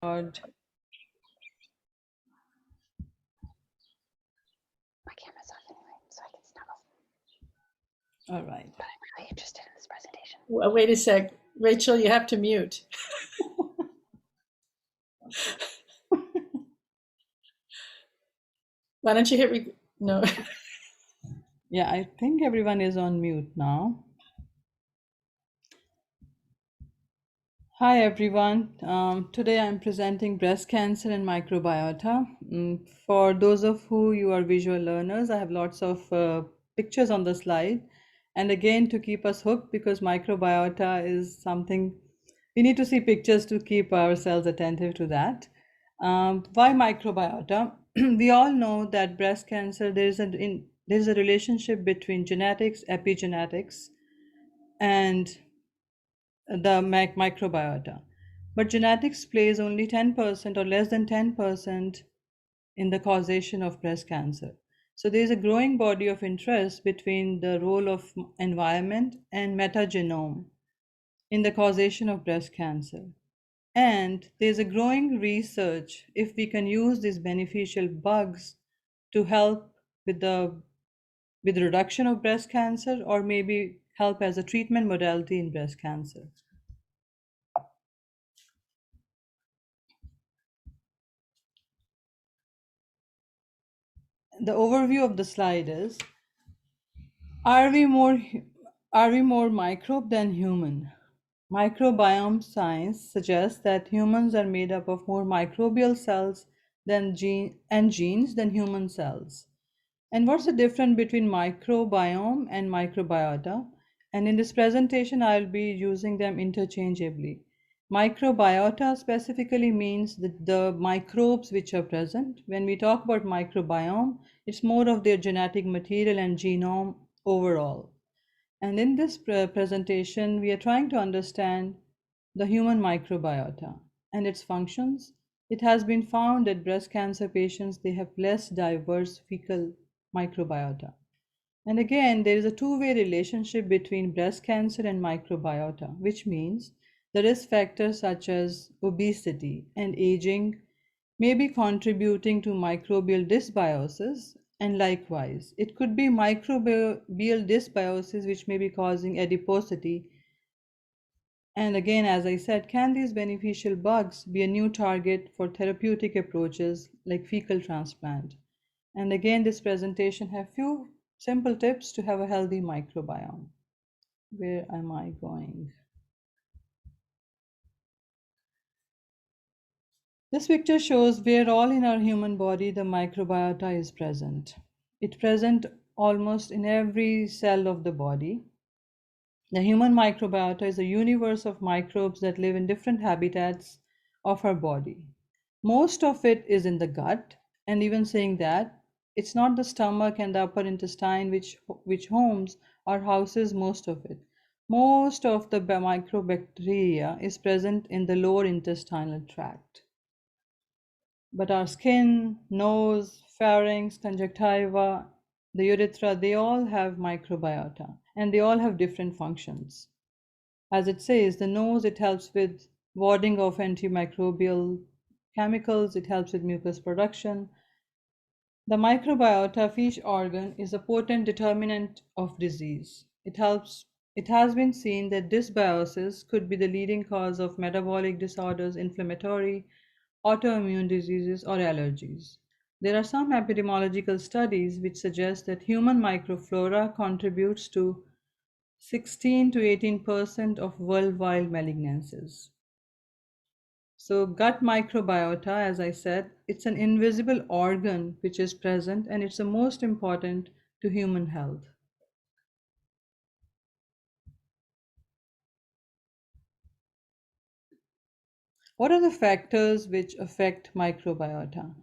God. My camera's off anyway, so I can snuggle. All right. But I'm really interested in this presentation. Well, wait a sec. Rachel, you have to mute. Why don't you hit no. Yeah, I think everyone is on mute now. Hi, everyone. Today I'm presenting breast cancer and microbiota. For those of you are visual learners, I have lots of pictures on the slide. And again, to keep us hooked, because microbiota is something we need to see pictures to keep ourselves attentive to that. Why microbiota? We all know that breast cancer, there's a relationship between genetics, epigenetics, and the microbiota. But genetics plays only 10% or less than 10% in the causation of breast cancer. So there is a growing body of interest between the role of environment and metagenome in the causation of breast cancer. And there's a growing research if we can use these beneficial bugs to help with the with reduction of breast cancer or maybe help as a treatment modality in breast cancer. The overview of the slide is, are we more are we more microbe than human? Microbiome science suggests that humans are made up of more microbial cells and genes than human cells. And what's the difference between microbiome and microbiota? And in this presentation, I'll be using them interchangeably. Microbiota specifically means the microbes which are present. When we talk about microbiome, it's more of their genetic material and genome overall. And in this presentation, we are trying to understand the human microbiota and its functions. It has been found that breast cancer patients, they have less diverse fecal microbiota. And again, there is a two-way relationship between breast cancer and microbiota, which means the risk factors such as obesity and aging may be contributing to microbial dysbiosis, and likewise, it could be microbial dysbiosis which may be causing adiposity. And again, as I said, can these beneficial bugs be a new target for therapeutic approaches like fecal transplant? And again, this presentation have few simple tips to have a healthy microbiome. Where am I going? This picture shows where all in our human body the microbiota is present. It's present almost in every cell of the body. The human microbiota is a universe of microbes that live in different habitats of our body. Most of it is in the gut, and even saying that, it's not the stomach and the upper intestine which homes or houses most of it. Most of the microbacteria is present in the lower intestinal tract. But our skin, nose, pharynx, conjunctiva, the urethra, they all have microbiota and they all have different functions. As it says, the nose, it helps with warding off antimicrobial chemicals, it helps with mucus production. The microbiota of each organ is a potent determinant of disease. It has been seen that dysbiosis could be the leading cause of metabolic disorders, inflammatory, autoimmune diseases, or allergies. There are some epidemiological studies which suggest that human microflora contributes to 16 to 18% of worldwide malignancies. So gut microbiota, as I said, it's an invisible organ which is present and it's the most important to human health. What are the factors which affect microbiota?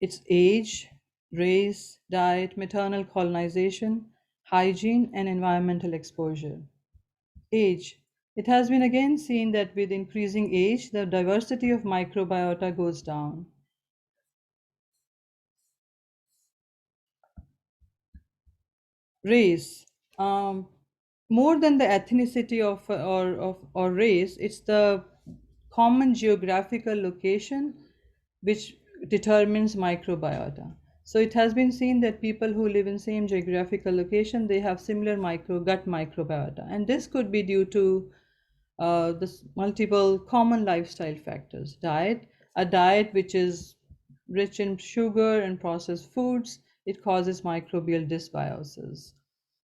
It's age, race, diet, maternal colonization, hygiene, and environmental exposure. Age. It has been again seen that with increasing age, the diversity of microbiota goes down. Race. More than the ethnicity of or race, it's the common geographical location which determines microbiota. So it has been seen that people who live in same geographical location, they have similar gut microbiota, and this could be due to this multiple common lifestyle factors. A diet which is rich in sugar and processed foods, it causes microbial dysbiosis.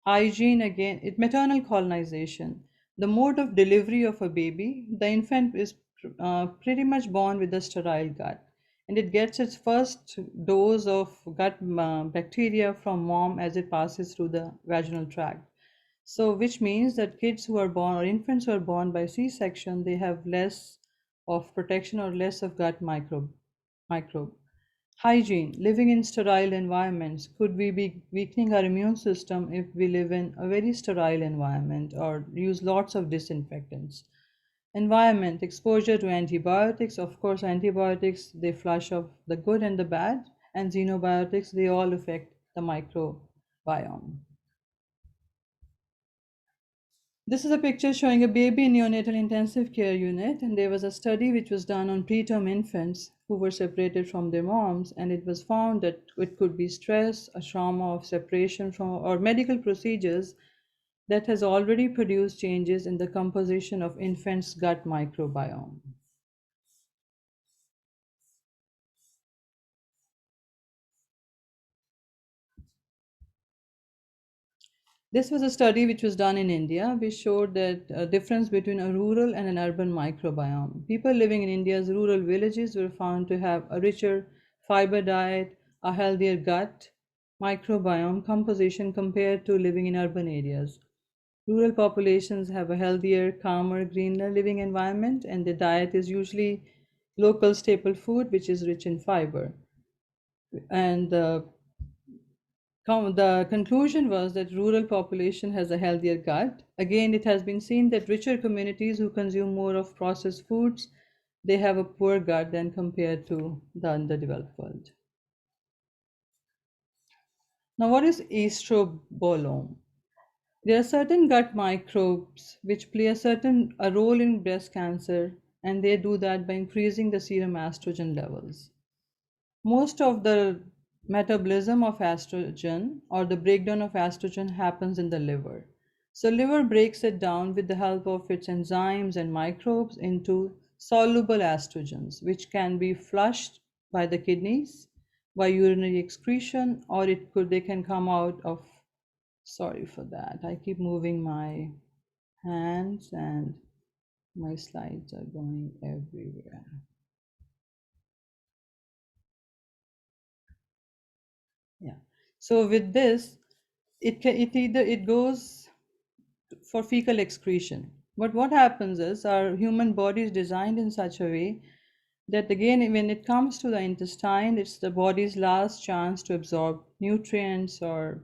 Hygiene, again, it maternal colonization. The mode of delivery of a baby, the infant is pretty much born with a sterile gut, and it gets its first dose of gut bacteria from mom as it passes through the vaginal tract. So, which means that kids who are born or infants who are born by C-section, they have less of protection or less of gut microbe. Hygiene, living in sterile environments. Could we be weakening our immune system if we live in a very sterile environment or use lots of disinfectants? Environment, exposure to antibiotics. Of course, antibiotics, they flush off the good and the bad, and xenobiotics, they all affect the microbiome. This is a picture showing a baby in neonatal intensive care unit, and there was a study which was done on preterm infants who were separated from their moms, and it was found that it could be stress, a trauma of separation from, or medical procedures that has already produced changes in the composition of infants' gut microbiome. This was a study which was done in India, which showed that a difference between a rural and an urban microbiome. People living in India's rural villages were found to have a richer fiber diet, a healthier gut microbiome composition compared to living in urban areas. Rural populations have a healthier, calmer, greener living environment, and their diet is usually local staple food, which is rich in fiber. And the conclusion was that rural population has a healthier gut. Again, it has been seen that richer communities who consume more of processed foods, they have a poor gut than compared to the underdeveloped world. Now, what is estrobolome? There are certain gut microbes which play a role in breast cancer, and they do that by increasing the serum estrogen levels. Most of the metabolism of estrogen or the breakdown of estrogen happens in the liver. So liver breaks it down with the help of its enzymes and microbes into soluble estrogens, which can be flushed by the kidneys by urinary excretion, or they can come out of, sorry for that, I keep moving my hands and my slides are going everywhere. Yeah. So with this, it goes for fecal excretion. But what happens is our human body is designed in such a way that again, when it comes to the intestine, it's the body's last chance to absorb nutrients, or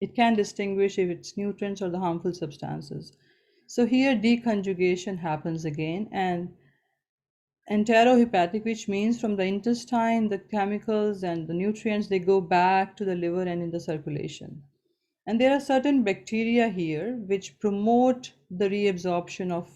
it can distinguish if it's nutrients or the harmful substances. So here deconjugation happens again, and enterohepatic, which means from the intestine, the chemicals and the nutrients, they go back to the liver and in the circulation. And there are certain bacteria here which promote the reabsorption of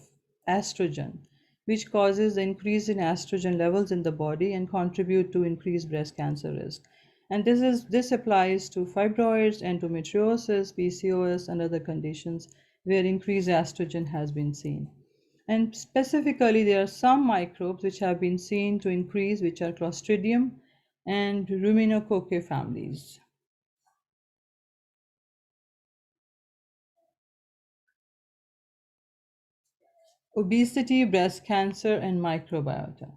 estrogen, which causes the increase in estrogen levels in the body and contribute to increased breast cancer risk. And this applies to fibroids, endometriosis, PCOS, and other conditions where increased estrogen has been seen. And specifically, there are some microbes which have been seen to increase, which are Clostridium and Ruminococcus families. Obesity, breast cancer, and microbiota.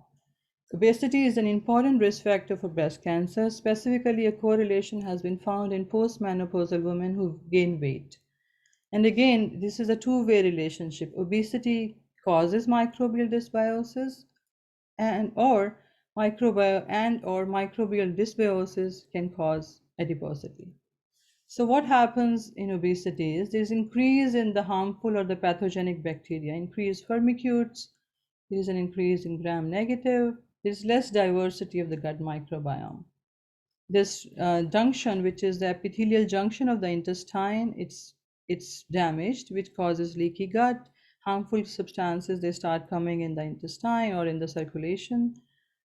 Obesity is an important risk factor for breast cancer. Specifically, a correlation has been found in postmenopausal women who gain weight. And again, this is a two-way relationship. Obesity causes microbial dysbiosis, and or microbial dysbiosis can cause adiposity. So what happens in obesity is there's increase in the harmful or the pathogenic bacteria, increased firmicutes, there's an increase in gram negative, there's less diversity of the gut microbiome. This junction, which is the epithelial junction of the intestine, it's damaged, which causes leaky gut, harmful substances, they start coming in the intestine or in the circulation.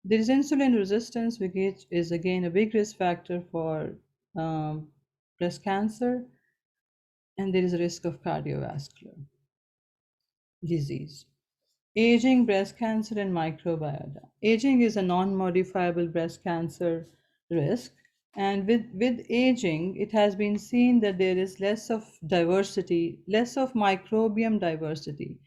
There is insulin resistance, which is again a big risk factor for um, breast cancer, and there is a risk of cardiovascular disease. Aging, breast cancer, and microbiota. Aging is a non-modifiable breast cancer risk, and with aging, it has been seen that there is less of diversity, less of microbiome diversity.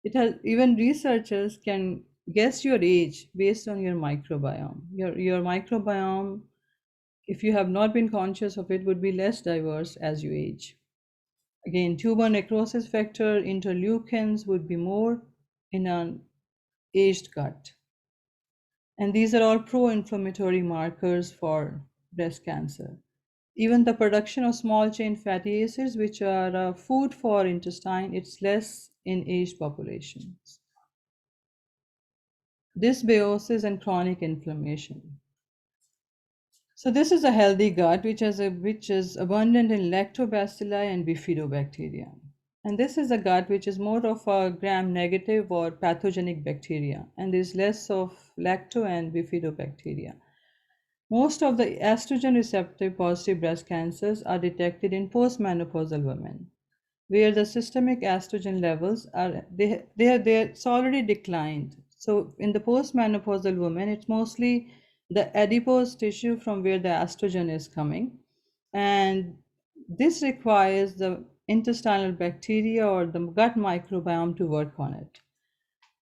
It has even researchers can guess your age based on your microbiome. Your microbiome, if you have not been conscious of it, would be less diverse as you age. Again, tumor necrosis factor, interleukins would be more in an aged gut. And these are all pro-inflammatory markers for breast cancer. Even the production of small chain fatty acids, which are food for intestine, it's less in aged populations. Dysbiosis and chronic inflammation. So this is a healthy gut which is abundant in lactobacilli and bifidobacteria. And this is a gut which is more of a gram-negative or pathogenic bacteria, and there's less of lacto and bifidobacteria. Most of the estrogen receptor positive breast cancers are detected in postmenopausal women, where the systemic estrogen levels are it's already declined. So in the postmenopausal woman, it's mostly the adipose tissue from where the estrogen is coming, and this requires the intestinal bacteria or the gut microbiome to work on it.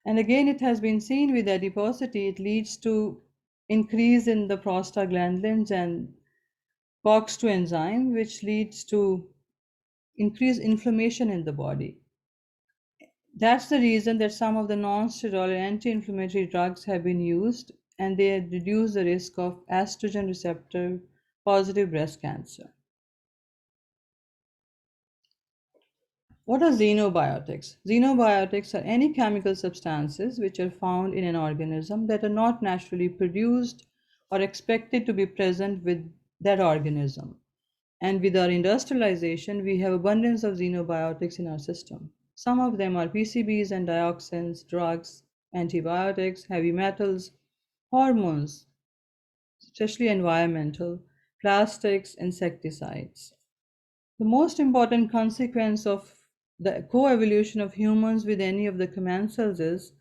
And again, it has been seen with adiposity, it leads to increase in the prostaglandins and COX-2 enzyme, which leads to increased inflammation in the body. That's the reason that some of the non-steroidal anti-inflammatory drugs have been used, and they reduce the risk of estrogen receptor positive breast cancer. What are xenobiotics? Xenobiotics are any chemical substances which are found in an organism that are not naturally produced or expected to be present with that organism. And with our industrialization, we have abundance of xenobiotics in our system. Some of them are PCBs and dioxins, drugs, antibiotics, heavy metals, hormones, especially environmental, plastics, insecticides. The most important consequence of the coevolution of humans with any of the commensals is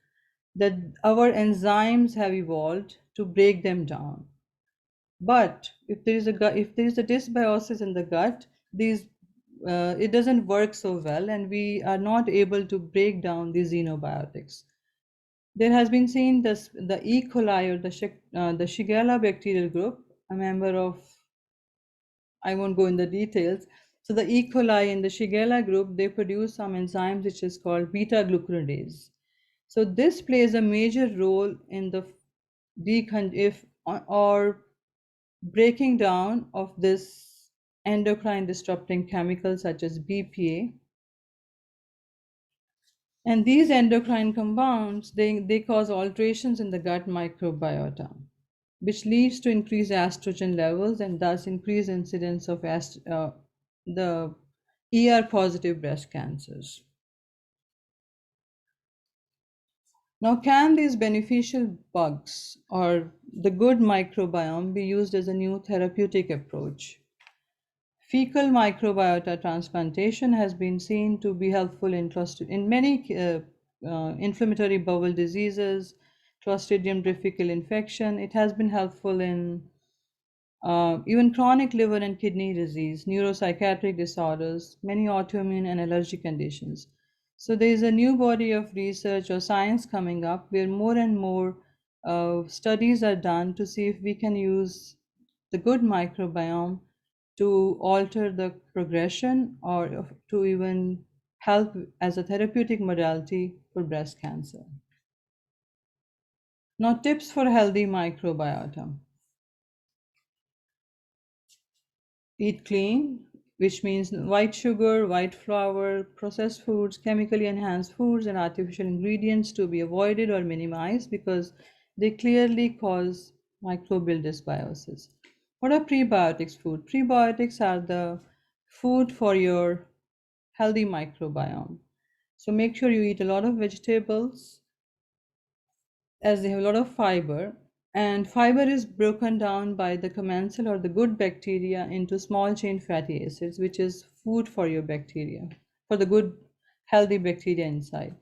that our enzymes have evolved to break them down. But if there is a dysbiosis in the gut, these it doesn't work so well, and we are not able to break down these xenobiotics. There has been seen this the E. coli or the Shigella bacterial group, a member of, I won't go in the details. So the E. coli and the Shigella group, they produce some enzymes which is called beta glucuronidase. So this plays a major role in the if or breaking down of this endocrine disrupting chemicals such as BPA. And these endocrine compounds, they cause alterations in the gut microbiota, which leads to increased estrogen levels and thus increased incidence of the ER positive breast cancers. Now, can these beneficial bugs or the good microbiome be used as a new therapeutic approach? Fecal microbiota transplantation has been seen to be helpful in many inflammatory bowel diseases, Clostridium difficile infection. It has been helpful in even chronic liver and kidney disease, neuropsychiatric disorders, many autoimmune and allergic conditions. So there is a new body of research or science coming up where more and more studies are done to see if we can use the good microbiome to alter the progression or to even help as a therapeutic modality for breast cancer. Now, tips for healthy microbiota. Eat clean, which means white sugar, white flour, processed foods, chemically enhanced foods, and artificial ingredients to be avoided or minimized because they clearly cause microbial dysbiosis. What are prebiotics food? Prebiotics are the food for your healthy microbiome. So make sure you eat a lot of vegetables as they have a lot of fiber. And fiber is broken down by the commensal or the good bacteria into small chain fatty acids, which is food for your bacteria, for the good, healthy bacteria inside.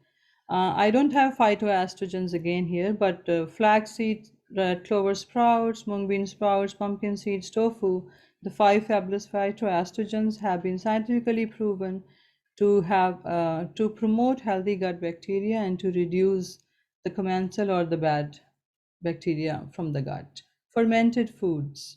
I don't have phytoestrogens again here, but flaxseed, red clover sprouts, mung bean sprouts, pumpkin seeds, tofu, the five fabulous phytoestrogens have been scientifically proven to promote healthy gut bacteria and to reduce the commensal or the bad bacteria from the gut. Fermented foods.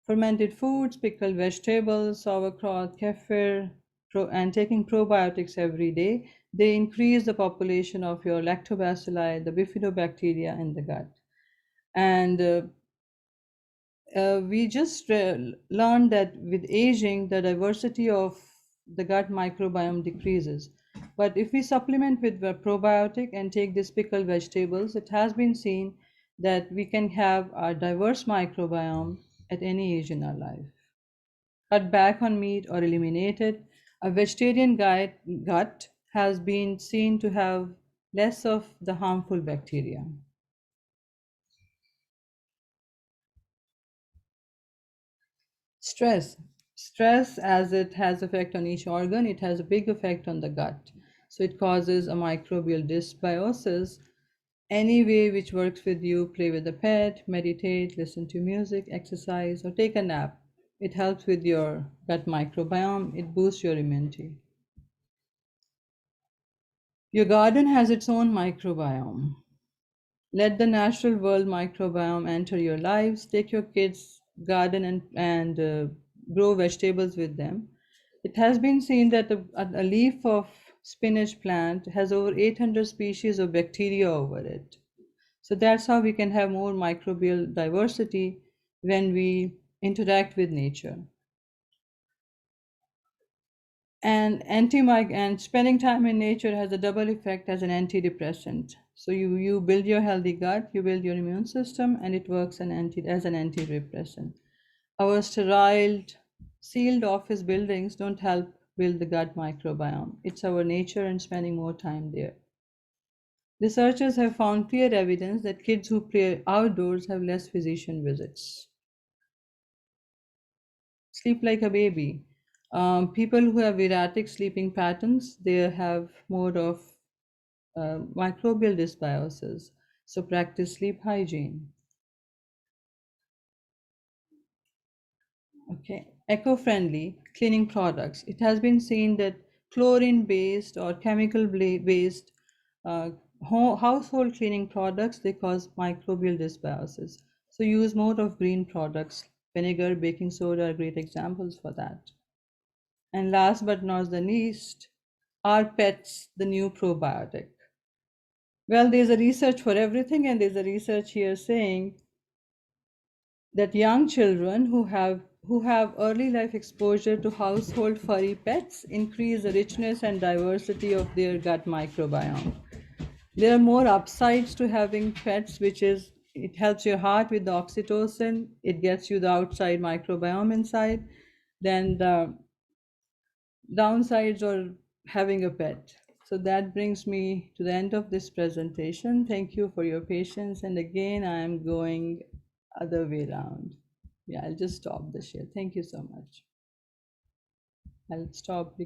Fermented foods, pickled vegetables, sauerkraut, kefir, and taking probiotics every day, they increase the population of your lactobacilli, the bifidobacteria in the gut. And we just learned that with aging, the diversity of the gut microbiome decreases. But if we supplement with the probiotic and take these pickled vegetables, it has been seen that we can have a diverse microbiome at any age in our life. Cut back on meat or eliminate it. A vegetarian gut has been seen to have less of the harmful bacteria. Stress. Stress, as it has effect on each organ, it has a big effect on the gut. So it causes a microbial dysbiosis. Any way which works with you, play with a pet, meditate, listen to music, exercise, or take a nap. It helps with your gut microbiome. It boosts your immunity. Your garden has its own microbiome. Let the natural world microbiome enter your lives. Take your kids' garden and grow vegetables with them. It has been seen that a leaf of spinach plant has over 800 species of bacteria over it. So that's how we can have more microbial diversity when we interact with nature. And spending time in nature has a double effect as an antidepressant. So you build your healthy gut, you build your immune system, and it works as an antidepressant. Our sterile, sealed office buildings don't help build the gut microbiome. It's our nature and spending more time there. Researchers have found clear evidence that kids who play outdoors have less physician visits. Sleep like a baby. People who have erratic sleeping patterns, they have more of microbial dysbiosis. So practice sleep hygiene. Okay, eco-friendly cleaning products. It has been seen that chlorine-based or chemical-based uh, household cleaning products, they cause microbial dysbiosis. So use more of green products. Vinegar, baking soda are great examples for that. And last but not the least, are pets the new probiotic? Well, there's a research for everything, and there's a research here saying that young children who have early life exposure to household furry pets increase the richness and diversity of their gut microbiome. There are more upsides to having pets, which is it helps your heart with the oxytocin, it gets you the outside microbiome inside, than the downsides or having a pet. So that brings me to the end of this presentation. Thank you for your patience. And again, I am going other way around. Yeah, I'll just stop the share. Thank you so much. I'll stop.